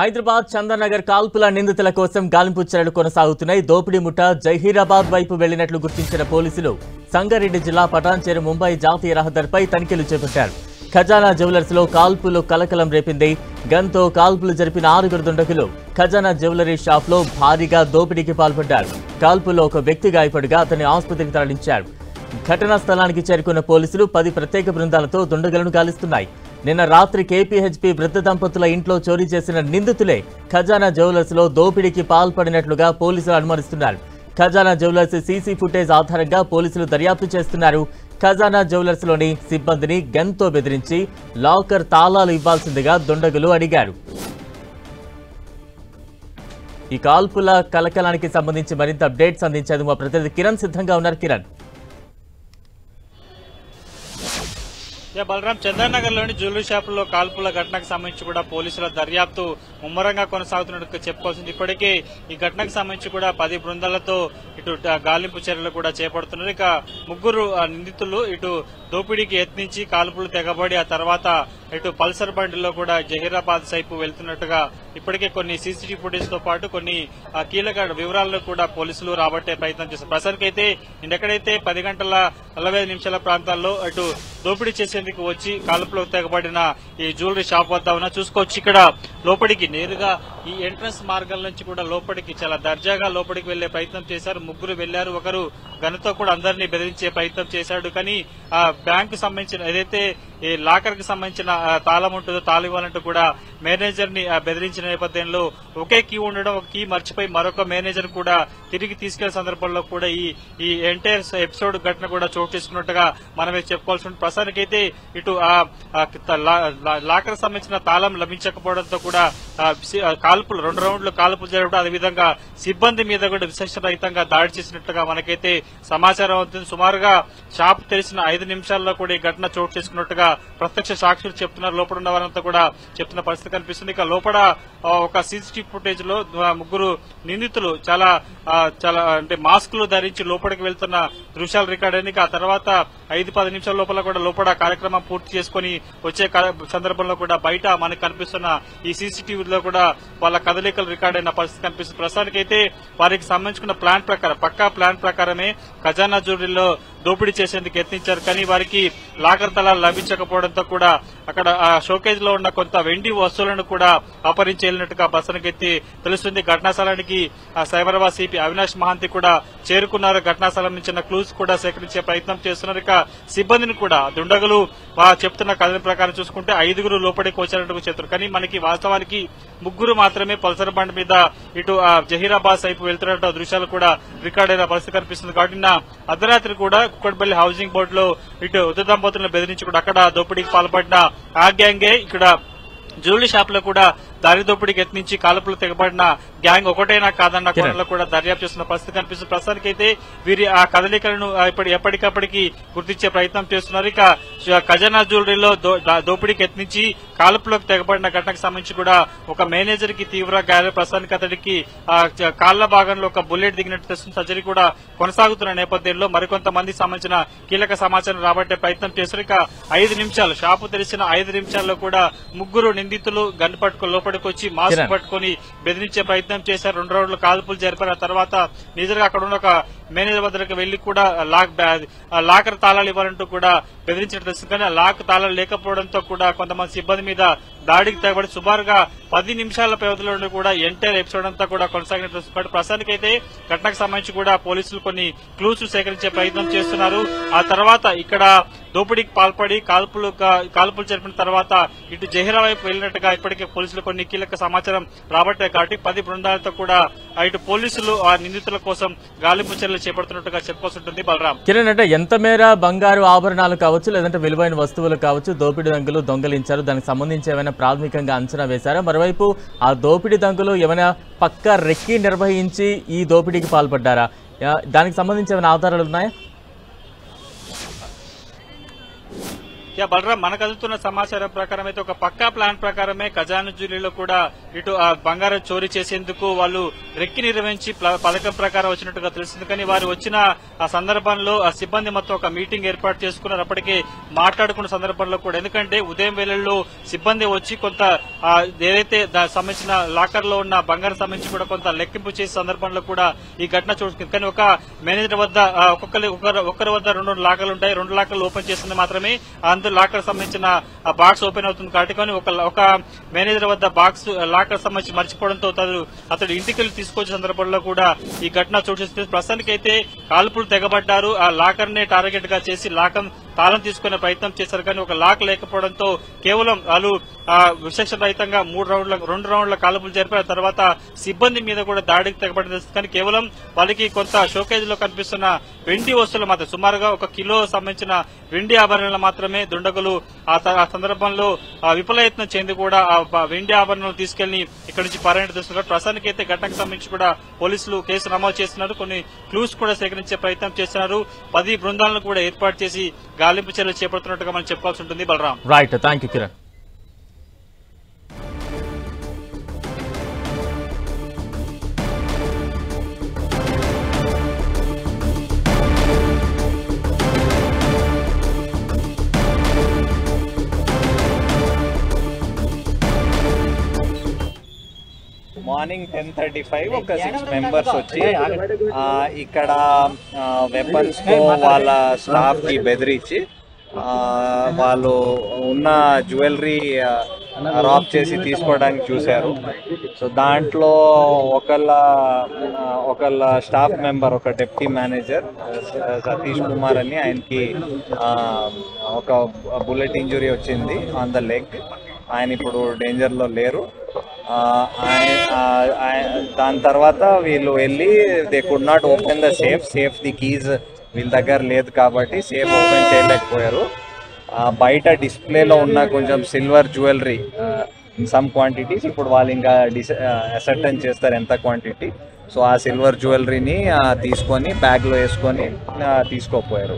హైదరాబాద్ చందనగర్ కాల్పుల నిందితుల కోసం గాలింపు చర్యలు కొనసాగుతున్నాయి. దోపిడీ ముఠా జహీరాబాద్ వైపు వెళ్లినట్లు గుర్తించిన పోలీసులు సంగారెడ్డి జిల్లా పటాన్చెరు ముంబై జాతీయ రహదారిపై తనిఖీలు చేపట్టారు. ఖజానా జ్యువెలర్స్ లో కాల్పులు కలకలం రేపింది. గన్తో కాల్పులు జరిపిన 6 దుండగులు ఖజానా జ్యువెలరీ షాప్ లో భారీగా దోపిడీకి పాల్పడ్డారు. కాల్పుల్లో ఒక వ్యక్తి గాయపడగా అతన్ని ఆసుపత్రికి తరలించారు. ఘటనా స్థలానికి చేరుకున్న పోలీసులు 10 ప్రత్యేక బృందాలతో దుండగులను గాలిస్తున్నాయి. నిన్న రాత్రి కేపీహెచ్పీ వృద్ధ దంపతుల ఇంట్లో చోరీ చేసిన నిందితులే ఖజానా జ్యువెలర్స్ లో దోపిడీకి పాల్పడినట్లుగా పోలీసులు అనుమానిస్తున్నారు. ఖజానా జ్యువెలర్స్ సీసీ ఫుటేజ్ ఆధారంగా పోలీసులు దర్యాప్తు చేస్తున్నారు. ఖజానా జ్యువెలర్స్ లోని సిబ్బందిని గన్తో బెదిరించి లాకర్ తాళాలు ఇవ్వాల్సిందిగా దుండగులు అడిగారు. ఈ కాల్పుల కలకలానికి సంబంధించి మరింత అప్డేట్స్ అందించేందుకు మా ప్రతినిధి కిరణ్ సిద్ధంగా ఉన్నారు. కిరణ్, బలరాం, చంద్రనగర్లోని జ్యువెలరీ షాపుల్లో కాల్పుల ఘటనకు సంబంధించి కూడా పోలీసుల దర్యాప్తు ముమ్మరంగా కొనసాగుతున్నట్టు చెప్పుకోవాల్సింది. ఇప్పటికే ఈ ఘటనకు సంబంధించి కూడా 10 బృందాలతో ఇటు గాలింపు చర్యలు కూడా చేపడుతున్నారు. ఇక 3 నిందితులు ఇటు దోపిడీకి యత్నించి కాల్పులు తెగబడి ఆ తర్వాత ఇటు పల్సర్ బండిలో కూడా జహీరాబాద్ వైపు వెళ్తున్నట్టుగా ఇప్పటికే కొన్ని సీసీటీవీ ఫుటేజ్ తో పాటు కొన్ని కీలక వివరాలను కూడా పోలీసులు రాబట్టే ప్రయత్నం చేస్తారు. ప్రస్తుతానికైతే ఎక్కడైతే 10 గంటల 45 నిమిషాల ప్రాంతాల్లో అటు దోపిడీ చేసేందుకు వచ్చి కాల్పులో తెగబడిన ఈ జ్యువెలరీ షాప్ వద్ద ఉన్న చూసుకోవచ్చు. ఇక్కడ లోపలికి నేరుగా ఈ ఎంట్రన్స్ మార్గాల నుంచి కూడా లోపలికి చాలా దర్జాగా లోపలికి వెళ్లే ప్రయత్నం చేశారు. 3 వెళ్లారు. ఒకరు గన్తో కూడా అందరినీ బెదిరించే ప్రయత్నం చేశాడు. కానీ ఆ బ్యాంకు సంబంధించిన ఏదైతే ఈ లాకర్ కి సంబంధించిన తాళం ఉంటుందో తాళం ఇవ్వాలంటూ కూడా మేనేజర్ ని బెదిరించిన నేపథ్యంలో ఒకే కీ ఉండడం, ఒక కీ మర్చిపోయి మరొక మేనేజర్ కూడా తిరిగి తీసుకెళ్లే సందర్భంలో కూడా ఈ ఎంటైర్ ఎపిసోడ్ ఘటన కూడా చోటు చేసుకున్నట్టుగా మనమే చెప్పుకోవాల్సి ఉంటుంది. ప్రస్తుతానికైతే ఇటు లాకర్ సంబంధించిన తాళం లభించకపోవడంతో కూడా కాల్పులు 2 రౌండ్లు కాల్పులు జరగడం, అదేవిధంగా సిబ్బంది మీద కూడా విశేషరహితంగా దాడి చేసినట్టుగా మనకైతే సమాచారం అవుతుంది. సుమారుగా షాప్ తెరిచిన 5 నిమిషాల్లో కూడా ఈ ఘటన చోటు చేసుకున్నట్టుగా ప్రత్యక్ష సాక్షులు చెప్తున్నారు. లోపల ఉన్న వారంతా కూడా చెప్తున్న పరిస్థితి కనిపిస్తుంది. ఇక లోపల ఒక సీసీటీవీ ఫుటేజ్ లో 3 నిందితులు చాలా అంటే మాస్కులు ధరించి లోపలికి వెళ్తున్న దృశ్యాలు రికార్డ్ అయింది. ఆ తర్వాత 5-10 నిమిషాల లోపల కార్యక్రమం పూర్తి చేసుకుని వచ్చే సందర్భంలో కూడా బయట మనకు కనిపిస్తున్న ఈ సీసీటీవీలో కూడా వాళ్ళ కదలికలు రికార్డ్ అయిన పరిస్థితి కనిపిస్తుంది. ప్రస్తుతానికైతే వారికి సంబంధించిన ప్లాన్ ప్రకారం పక్కా ప్లాన్ ప్రకారమే ఖజానా జ్యువెలరీలో దోపిడీ చేసేందుకు యత్నించారు. కానీ వారికి లాకర్ తలాలు లభించకపోవడంతో కూడా అక్కడ షోకేజ్ లో ఉన్న కొంత వెండి వస్తువులను కూడా అపహరించి వెళ్లినట్టుగా ప్రస్తుతానికైతే తెలుస్తుంది. ఘటనా స్థలానికి సైబరాబాద్ సిపి అవినాష్ మహాంతి కూడా చేరుకున్నారు. ఘటనా స్థలం నుంచి క్లూస్ కూడా సేకరించే ప్రయత్నం చేస్తున్నారు. ఇక సిబ్బందిని కూడా దుండగులు చెప్తున్న కథన ప్రకారం చూసుకుంటే 5 లోపలికి వచ్చినట్టుగా చెప్తారు. కానీ మనకి వాస్తవానికి 3 మాత్రమే పల్సర్ బండి మీద ఇటు జహీరాబాద్ వైపు వెళ్తున్న దృశ్యాలు కూడా రికార్డ్ అయిన పరిస్థితి కనిపిస్తుంది. కాబట్టి అర్ధరాత్రి కూడా కుక్కట్పల్లి హౌసింగ్ బోర్డు లో ఇటు వృద్ధ దంపతులను బెదిరించి కూడా అక్కడ దోపిడీకి పాల్పడిన ఆ గ్యాంగే ఇక్కడ జ్యువెలరీ షాప్ లో కూడా దారి దోపిడీకి యత్నించి కాల్పులు తెగబడిన గ్యాంగ్ ఒకటైనా కాదన్న కోణంలో కూడా దర్యాప్తు చేస్తున్న పరిస్థితి కనిపిస్తుంది. ప్రస్తుతానికైతే వీరి ఆ కదలికలను ఎప్పటికప్పటికి గుర్తించే ప్రయత్నం చేస్తున్నారు. ఇక ఖజానా జ్యువెలరీలో దోపిడీకి యత్నించి కాల్పులకు తెగబడిన ఘటనకు సంబంధించి కూడా ఒక మేనేజర్ కి తీవ్ర గాయాలు, ప్రస్తుతానికి అతడికి కాళ్ల భాగంలో ఒక బుల్లెట్ దిగినట్టు తెలుస్తుంది. సర్జరీ కూడా కొనసాగుతున్న నేపథ్యంలో మరికొంతమంది సంబంధించిన కీలక సమాచారం రాబట్టే ప్రయత్నం చేస్తున్నారు. ఇక 5 నిమిషాలు షాపు తెరిచిన 5 నిమిషాల్లో కూడా 3 నిందితులు గన్ పట్టుకుని లోపలికి వచ్చి మాస్క్ పట్టుకుని బెదిరించే ప్రయత్నం చేశారు. 2 రౌండ్లు కాల్పులు జరిపారు. ఆ తర్వాత నిజంగా అక్కడ ఉన్న ఒక మేనేజర్ వద్దకు వెళ్లి కూడా లాకర్ తాళాలు ఇవ్వాలంటూ కూడా బెదిరించినట్టు తెలుస్తుంది. కానీ లాక్ తాళాలు లేకపోవడంతో కూడా కొంతమంది సిబ్బంది మీద దాడికి తెగబడి సుమారుగా 10 నిమిషాల వ్యవధిలో కూడా ఎంటైర్ ఎపిసోడ్ అంతా కూడా కొనసాగినట్టు తెలుస్తుంది. ప్రస్తుతానికైతే ఘటనకు సంబంధించి కూడా పోలీసులు కొన్ని క్లూస్ సేకరించే ప్రయత్నం చేస్తున్నారు. ఆ తర్వాత ఇక్కడ దోపిడీకి పాల్పడి కాల్పులు జరిపిన తర్వాత ఇటు జహీరా వైపు వెళ్లినట్టుగా ఇప్పటికే పోలీసులు కొన్ని కీలక సమాచారం రాబట్టాయి. కాబట్టి 10 బృందాలతో కూడా ఇటు పోలీసులు ఆ నిందితుల కోసం గాలింపు చర్యలు చేపడుతున్నట్టుగా చెప్పుకోవాల్సి ఉంటుంది. బలరాం, కిరణ్, అంటే ఎంత మేర బంగారు ఆభరణాలు కావచ్చు, లేదంటే విలువైన వస్తువులు కావచ్చు దోపిడీ దంగులు దొంగలించారు? దానికి సంబంధించి ఏమైనా ప్రాథమికంగా అంచనా వేశారా? మరోవైపు ఆ దోపిడీ దంగులు ఏమైనా పక్కా రెక్కి నిర్వహించి ఈ దోపిడీకి పాల్పడ్డారా? దానికి సంబంధించి ఏమైనా ఆధారాలు ఉన్నాయా? బలరాం, మనకు అందుతున్న సమాచారం ప్రకారం అయితే ఒక పక్కా ప్లాన్ ప్రకారమే ఖజానా జ్యువెలరీలో కూడా ఇటు ఆ బంగారం చోరీ చేసేందుకు వాళ్ళు రెక్కి నిర్వహించి పథకం ప్రకారం వచ్చినట్టుగా తెలిసింది. కానీ వారు వచ్చిన ఆ సందర్భంలో ఆ సిబ్బంది మొత్తం ఒక మీటింగ్ ఏర్పాటు చేసుకున్నారు. అప్పటికే మాట్లాడుకున్న సందర్భంలో కూడా, ఎందుకంటే ఉదయం వేళల్లో సిబ్బంది వచ్చి కొంత ఏదైతే సంబంధించిన లాకర్ లో ఉన్న బంగారం సంబంధించి కూడా కొంత లెక్కింపు చేసే సందర్భంలో కూడా ఈ ఘటన చోటుకుంది. కానీ ఒక మేనేజర్ వద్ద ఒక్కరి వద్ద 2 లాకర్లు ఉంటాయి. 2 లాకర్లు ఓపెన్ చేస్తుంది మాత్రమే అందులో లాకర్ సంబంధించిన బాక్స్ ఓపెన్ అవుతుంది కాబట్టి. కానీ ఒక మేనేజర్ వద్ద బాక్స్ లాకర్ సంబంధించి మర్చిపోవడంతో అతడు ఇంటికి తీసుకొచ్చే సందర్భంలో కూడా ఈ ఘటన చోటు చేసుకుంది. ప్రస్తుతానికైతే కాల్పులు తెగబడ్డారు. ఆ లాకర్ నే టార్గెట్ గా చేసి తాళం తీసుకునే ప్రయత్నం చేశారు. కానీ ఒక లాక్ లేకపోవడంతో కేవలం వాళ్ళు విశేష రహితంగా 2 రౌండ్ల కాల్పులు జరిపిన తర్వాత సిబ్బంది మీద కూడా దాడికి తెగబడింది. కానీ కేవలం వాళ్ళకి కొంత షోకేజ్ లో కనిపిస్తున్న వెండి వస్తువులు మాత్రం సుమారుగా 1 కిలో సంబంధించిన వెండి ఆభరణాలు మాత్రమే దుండగులు ఆ సందర్భంలో విఫలయత్నం చెంది కూడా ఆ వెండి ఆభరణాలు తీసుకెళ్లి ఇక్కడి నుంచి పర్యటిస్తున్నారు. ప్రస్తుతానికి అయితే ఘటనకు సంబంధించి కూడా పోలీసులు కేసు నమోదు చేస్తున్నారు. కొన్ని క్లూస్ కూడా సేకరించే ప్రయత్నం చేస్తున్నారు. 10 బృందాలను కూడా ఏర్పాటు చేసి గాలింపు చర్యలు చేపడుతున్నట్టుగా మనం చెప్పాల్సి ఉంటుంది. Balaram, right, thank you Kiran. Morning 10:35 ఒక 6 మెంబర్స్ వచ్చి ఇక్కడ వెపన్స్ తో వాళ్ళ స్టాఫ్ కి బెదిరించి వాళ్ళు ఉన్న జ్యువెలరీ రాబ్ చేసి తీసుకోవడానికి చూశారు. సో దాంట్లో ఒకళ్ళ స్టాఫ్ మెంబర్, ఒక డెప్యూటీ మేనేజర్ సతీష్ కుమార్ అని, ఆయనకి ఒక బుల్లెట్ ఇంజురీ వచ్చింది ఆన్ ద లెగ్. ఆయన ఇప్పుడు డేంజర్లో లేరు. దాని తర్వాత వీళ్ళు వెళ్ళి they could not open the safe the keys వీళ్ళ దగ్గర లేదు కాబట్టి సేఫ్ ఓపెన్ చేయలేకపోయారు. బయట డిస్ప్లేలో ఉన్న కొంచెం silver jewellery in some quantities ఇప్పుడు వాళ్ళు ఇంకా అసర్టైన్ చేస్తారు ఎంత క్వాంటిటీ. సో ఆ సిల్వర్ జ్యువెలరీని తీసుకొని బ్యాగ్లో వేసుకొని తీసుకోపోయారు.